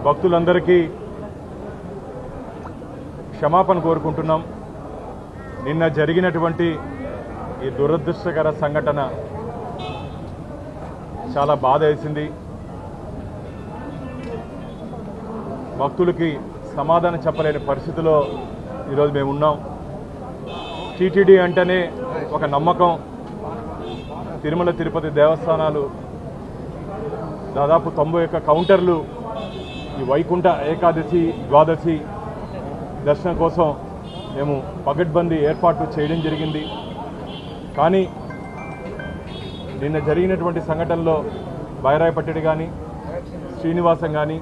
భక్తులందరికీ క్షమాపణ కోరుకుంటున్నాం. నిన్న జరిగినటువంటి ఈ దురదృష్టకర సంఘటన చాలా బాధ వేసింది. భక్తులకి సమాధానం చెప్పలేని పరిస్థితిలో ఈరోజు మేము ఉన్నాం. టీటీడీ అంటేనే ఒక నమ్మకం. తిరుమల తిరుపతి దేవస్థానాలు దాదాపు 91 కౌంటర్లు ఈ వైకుంఠ ఏకాదశి ద్వాదశి దర్శనం కోసం మేము పగడ్బందీ ఏర్పాట్లు చేయడం జరిగింది. కానీ నిన్న జరిగినటువంటి సంఘటనలో బైరాయపట్టడి కానీ, శ్రీనివాసం కానీ,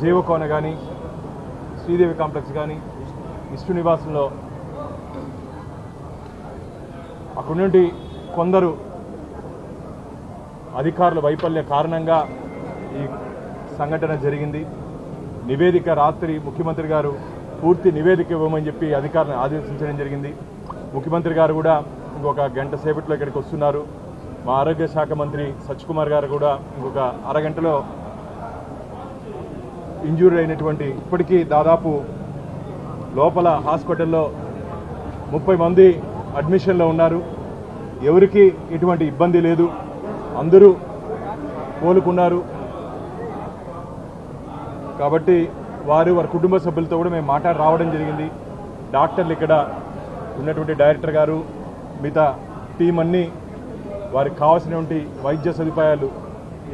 జీవకోన కానీ, శ్రీదేవి కాంప్లెక్స్ కానీ, విష్ణు నివాసంలో అక్కడి నుండి కొందరు అధికారుల వైఫల్య కారణంగా ఈ సంఘటన జరిగింది. నివేదిక రాత్రి ముఖ్యమంత్రి గారు పూర్తి నివేదిక ఇవ్వమని చెప్పి అధికారులను ఆదేశించడం జరిగింది. ముఖ్యమంత్రి గారు కూడా ఇంకొక గంట సేపట్లో ఇక్కడికి వస్తున్నారు. మా ఆరోగ్య శాఖ మంత్రి సత్యకుమార్ గారు కూడా ఇంకొక అరగంటలో ఇంజూరీ అయినటువంటి ఇప్పటికీ దాదాపు లోపల హాస్పిటల్లో 30 మంది అడ్మిషన్లో ఉన్నారు. ఎవరికి ఎటువంటి ఇబ్బంది లేదు, అందరూ కోలుకున్నారు. కాబట్టి వారి కుటుంబ సభ్యులతో కూడా మేము మాట్లాడి రావడం జరిగింది. డాక్టర్లు ఇక్కడ ఉన్నటువంటి డైరెక్టర్ గారు మిగతా టీం అన్నీ వారికి కావాల్సినటువంటి వైద్య సదుపాయాలు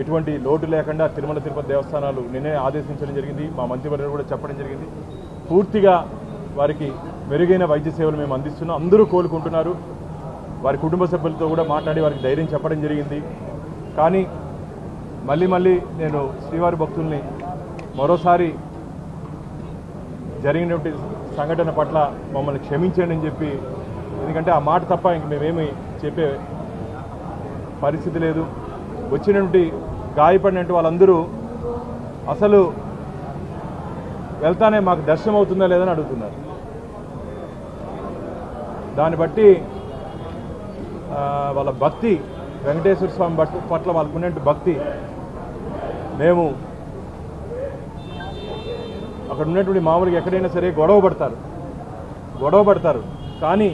ఎటువంటి లోటు లేకుండా తిరుమల తిరుపతి దేవస్థానాలు నిన్నే ఆదేశించడం జరిగింది. మా మంత్రివర్యులు కూడా చెప్పడం జరిగింది. పూర్తిగా వారికి మెరుగైన వైద్య సేవలు మేము అందిస్తున్నాం. అందరూ కోలుకుంటున్నారు. వారి కుటుంబ సభ్యులతో కూడా మాట్లాడి వారికి ధైర్యం చెప్పడం జరిగింది. కానీ మళ్ళీ నేను శ్రీవారి భక్తుల్ని మరోసారి జరిగినటువంటి సంఘటన పట్ల మమ్మల్ని క్షమించండి అని చెప్పి, ఎందుకంటే ఆ మాట తప్ప ఇంక మేమేమి చెప్పే పరిస్థితి లేదు. వచ్చినటువంటి గాయపడినటువంటి వాళ్ళందరూ అసలు వెళ్తానే మాకు దర్శనం అవుతుందా లేదని అడుగుతున్నారు. దాన్ని బట్టి వాళ్ళ భక్తి, వెంకటేశ్వర స్వామి పట్ల వాళ్ళకు ఉన్నటువంటి భక్తి, మేము అక్కడ ఉన్నటువంటి మామూలుగా ఎక్కడైనా సరే గొడవ పడతారు. కానీ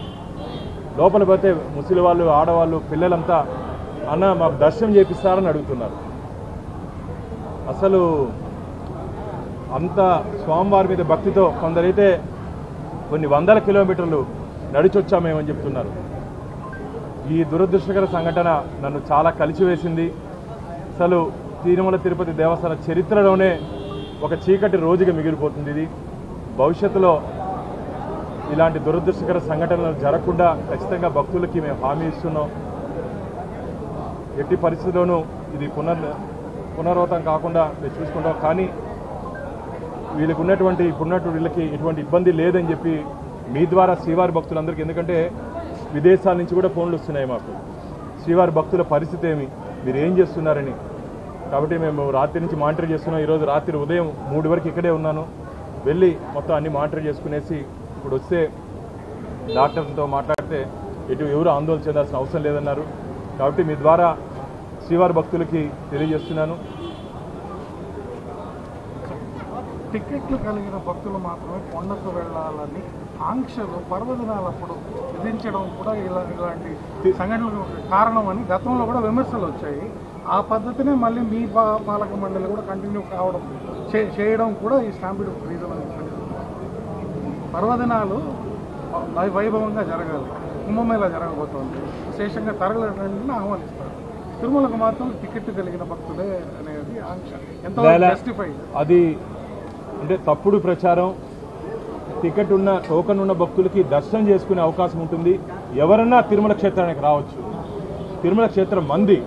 లోపల పోతే ముసలి వాళ్ళు, ఆడవాళ్ళు, పిల్లలంతా అన్న మాకు దర్శనం చేపిస్తారని అడుగుతున్నారు. అసలు అంత స్వామివారి మీద భక్తితో కొందరైతే కొన్ని వందల కిలోమీటర్లు నడిచొచ్చామేమని చెప్తున్నారు. ఈ దురదృష్టకర సంఘటన నన్ను చాలా కలిసివేసింది. అసలు తిరుమల తిరుపతి దేవస్థాన చరిత్రలోనే ఒక చీకటి రోజుగా మిగిలిపోతుంది. ఇది భవిష్యత్తులో ఇలాంటి దురదృష్టకర సంఘటనలు జరగకుండా ఖచ్చితంగా భక్తులకి మేము హామీ ఇస్తున్నాం. ఎట్టి పరిస్థితుల్లోనూ ఇది పునరావృతం కాకుండా మేము చూసుకుంటాం. కానీ వీళ్ళకి ఇప్పుడున్నటువంటి వీళ్ళకి ఎటువంటి ఇబ్బంది లేదని చెప్పి మీ ద్వారా శ్రీవారి భక్తులందరికీ, ఎందుకంటే విదేశాల నుంచి కూడా ఫోన్లు వస్తున్నాయి మాకు, శ్రీవారి భక్తుల పరిస్థితి ఏమి, మీరు ఏం చేస్తున్నారని. కాబట్టి మేము రాత్రి నుంచి మానిటర్ చేస్తున్నాం. ఈరోజు రాత్రి ఉదయం 3 వరకు ఇక్కడే ఉన్నాను. వెళ్ళి మొత్తం అన్ని మానిటర్ చేసుకునేసి ఇప్పుడు వస్తే డాక్టర్లతో మాట్లాడితే ఎవరు ఆందోళన చెందాల్సిన అవసరం లేదన్నారు. కాబట్టి మీ ద్వారా శ్రీవారి భక్తులకి తెలియజేస్తున్నాను, టికెట్లు కలిగిన భక్తులు మాత్రమే కొండకు వెళ్ళాలని ఆంక్షలు పర్వదినాలప్పుడు విధించడం కూడా ఇలాంటి సంఘటనలకు కారణమని గతంలో కూడా విమర్శలు వచ్చాయి. ఆ పద్ధతినే మళ్ళీ మీ పాలక మండలి కూడా కంటిన్యూ కావడం చేయడం కూడా ఈ స్టాంపిడ్ రీజన్ అని పర్వదినాలు వైభవంగా జరగాలి, కుంభమేళా జరగబోతోంది, విశేషంగా తరగలని ఆహ్వానిస్తారు. తిరుమలకు మాత్రం టికెట్ కలిగిన భక్తులే అనేది ఆంక్ష ఎంతవరకు జస్టిఫై? అది అంటే తప్పుడు ప్రచారం. టికెట్ ఉన్న టోకన్ ఉన్న భక్తులకి దర్శనం చేసుకునే అవకాశం ఉంటుంది. ఎవరన్నా తిరుమల క్షేత్రానికి రావచ్చు. తిరుమల క్షేత్రం మంది,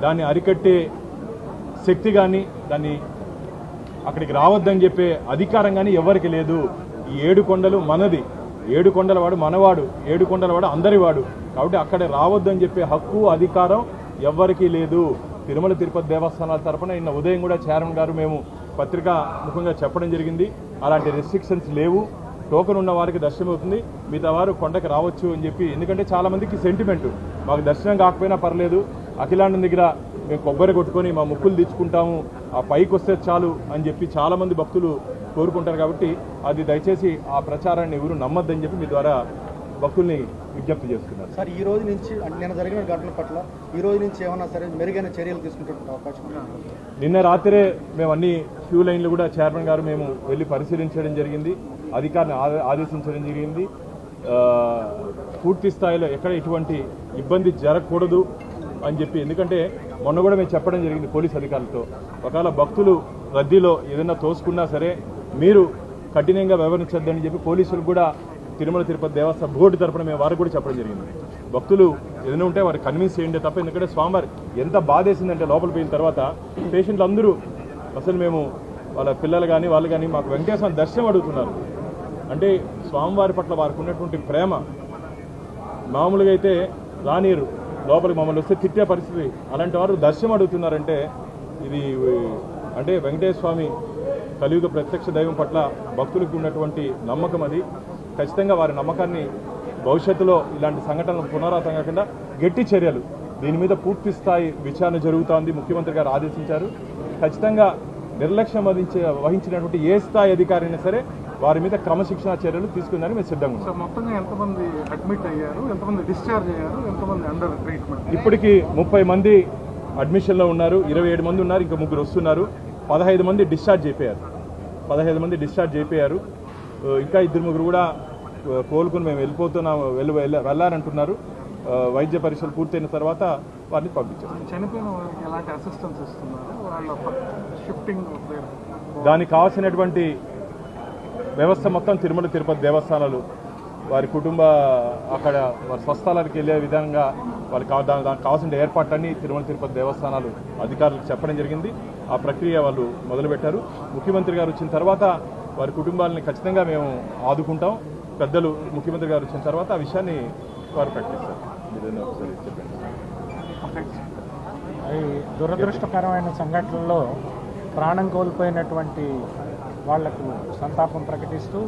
దాన్ని అరికట్టే శక్తి కానీ దాన్ని అక్కడికి రావద్దని చెప్పే అధికారం కానీ ఎవరికి లేదు. ఈ 7 కొండలు మనది, 7 కొండల వాడు మనవాడు, 7 కొండల వాడు అందరివాడు. కాబట్టి అక్కడ రావద్దని చెప్పే హక్కు, అధికారం ఎవరికీ లేదు. తిరుమల తిరుపతి దేవస్థానాల తరఫున నిన్న ఉదయం కూడా చైర్మన్ గారు మేము పత్రికా ముఖంగా చెప్పడం జరిగింది. అలాంటి రెస్ట్రిక్షన్స్ లేవు. టోకెన్ ఉన్న వారికి దర్శనం అవుతుంది, మిగతా వారు కొండకు రావచ్చు అని చెప్పి. ఎందుకంటే చాలామందికి సెంటిమెంటు, మాకు దర్శనం కాకపోయినా పర్లేదు, అఖిలాండం దగ్గర మేము కొబ్బరి కొట్టుకొని మా ముక్కులు తెచ్చుకుంటాము ఆ పైకి వస్తే చాలు అని చెప్పి చాలామంది భక్తులు కోరుకుంటారు. కాబట్టి అది దయచేసి ఆ ప్రచారాన్ని ఎవరు నమ్మొద్దని చెప్పి మీ ద్వారా భక్తుల్ని విజ్ఞప్తి చేస్తున్నారు. సార్ ఈ రోజు నుంచి నిన్న జరిగిన ఘటనల పట్ల ఈ రోజు నుంచి ఏమన్నా సరే మెరుగైన చర్యలు తీసుకుంటే అవకాశం ఉంది? నిన్న రాత్రే మేము అన్ని క్యూ లైన్లు కూడా చైర్మన్ గారు మేము వెళ్ళి పరిశీలించడం జరిగింది, అధికారిని ఆదేశించడం జరిగింది. పూర్తి స్థాయిలో ఎక్కడ ఎటువంటి ఇబ్బంది జరగకూడదు అని చెప్పి, ఎందుకంటే మొన్న కూడా మేము చెప్పడం జరిగింది పోలీస్ అధికారులతో, ఒకవేళ భక్తులు రద్దీలో ఏదైనా తోసుకున్నా సరే మీరు కఠినంగా వ్యవహరించొద్దని చెప్పి పోలీసులు కూడా తిరుమల తిరుపతి దేవస్థానం బోర్డు తరపున మేము వారికి కూడా చెప్పడం జరిగింది. భక్తులు ఏదైనా ఉంటే వారికి కన్విన్స్ చేయండి తప్ప, ఎందుకంటే స్వామివారి ఎంత బాధేసిందంటే లోపల పోయిన తర్వాత పేషెంట్లు అందరూ అసలు మేము వాళ్ళ పిల్లలు కానీ వాళ్ళు కానీ మాకు వెంకటేశ్వర దర్శనం అడుగుతున్నారు. అంటే స్వామివారి పట్ల వారికి ఉన్నటువంటి ప్రేమ మామూలుగా అయితే రానీరు, లోపలికి మమ్మల్ని వస్తే తిట్టే పరిస్థితి, అలాంటి వారు దర్శనం అడుగుతున్నారంటే ఇది అంటే వెంకటేశ్వర స్వామి కలియుగ ప్రత్యక్ష దైవం పట్ల భక్తులకు ఉన్నటువంటి నమ్మకం. అది ఖచ్చితంగా వారి నమ్మకాన్ని భవిష్యత్తులో ఇలాంటి సంఘటనలు పునరావృతం కాకుండా గట్టి చర్యలు, దీని మీద పూర్తి స్థాయి విచారణ జరుగుతోంది. ముఖ్యమంత్రి గారు ఆదేశించారు. ఖచ్చితంగా నిర్లక్ష్యం వహించినటువంటి ఏ స్థాయి అధికారి అయినా సరే వారి మీద క్రమశిక్షణ చర్యలు తీసుకుందని మేము సిద్ధంగా ఉన్నాం. మొత్తంగా ఎంతమంది అడ్మిట్ అయ్యారు, ఎంతమంది డిశ్చార్జ్ అయ్యారు, ఎంతమంది అండర్ ట్రీట్మెంట్? ఇప్పటికి 30 మంది అడ్మిషన్లో ఉన్నారు, 27 మంది ఉన్నారు, ఇంకా 3 వస్తున్నారు. 15 మంది డిశ్చార్జ్ అయిపోయారు. ఇంకా 2-3 కూడా కోలుకుని మేము వెళ్ళిపోతున్నాం వెళ్ళారంటున్నారు. వైద్య పరీక్షలు పూర్తయిన తర్వాత వారిని పంపించారు. చనిపోయిన వారికి ఎలాంటి అసిస్టెన్స్ ఇస్తున్నారు? వాళ్ళ షిఫ్టింగ్ దానికి కావాల్సినటువంటి వ్యవస్థ మొత్తం తిరుమల తిరుపతి దేవస్థానాలు వారి కుటుంబ అక్కడ వారి స్వస్థలానికి వెళ్ళే విధంగా వాళ్ళకి దానికి కావాల్సిన ఏర్పాట్లన్నీ తిరుమల తిరుపతి దేవస్థానాలు అధికారులకు చెప్పడం జరిగింది. ఆ ప్రక్రియ వాళ్ళు మొదలుపెట్టారు. ముఖ్యమంత్రి గారు వచ్చిన తర్వాత వారి కుటుంబాలని ఖచ్చితంగా మేము ఆదుకుంటాం. పెద్దలు ముఖ్యమంత్రి గారు వచ్చిన తర్వాత ఆ విషయాన్ని వారు ప్రకటిస్తారు. ఏదైనా ఒకసారి చెప్పండి. ఈ దురదృష్టకరమైన సంఘటనల్లో ప్రాణం కోల్పోయినటువంటి వాళ్లకు సంతాపం ప్రకటిస్తూ,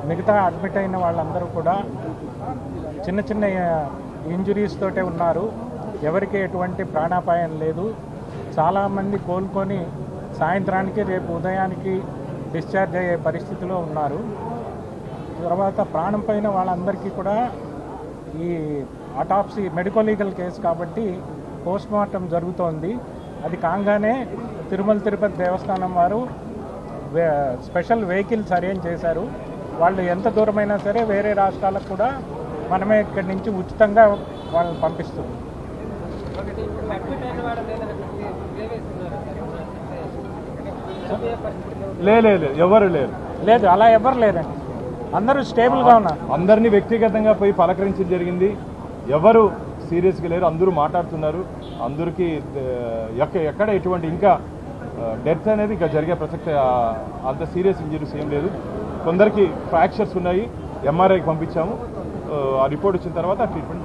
మిగతా అడ్మిట్ అయిన వాళ్ళందరూ కూడా చిన్న చిన్న ఇంజురీస్ తోటే ఉన్నారు. ఎవరికి ఎటువంటి ప్రాణాపాయం లేదు. చాలామంది కోలుకొని సాయంత్రానికి రేపు ఉదయానికి డిశ్చార్జ్ అయ్యే పరిస్థితిలో ఉన్నారు. తర్వాత ప్రాణం పోయిన వాళ్ళందరికీ కూడా ఈ ఆటాప్సీ మెడికో లీగల్ కేసు కాబట్టి పోస్ట్ మార్టం జరుగుతోంది. అది కాగానే తిరుమల తిరుపతి దేవస్థానం వారు స్పెషల్ వెహికల్స్ అరేంజ్ చేశారు. వాళ్ళు ఎంత దూరమైనా సరే వేరే రాష్ట్రాలకు కూడా మనమే ఇక్కడి నుంచి ఉచితంగా వాళ్ళని పంపిస్తుంది. ఎవరు లేరు, లేదు అలా ఎవరు లేరండి. అందరూ స్టేబుల్గా ఉన్నారు. అందరినీ వ్యక్తిగతంగా పోయి పలకరించడం జరిగింది. ఎవరు సీరియస్గా లేరు, అందరూ మాట్లాడుతున్నారు. అందరికీ ఎక్కడ ఎటువంటి ఇంకా డెత్ అనేది ఇంకా జరిగే ప్రసక్తి అంత సీరియస్ ఇంజరీస్ ఏం లేదు. కొందరికి ఫ్రాక్చర్స్ ఉన్నాయి, ఎంఆర్ఐకి పంపించాము. ఆ రిపోర్ట్ వచ్చిన తర్వాత ట్రీట్మెంట్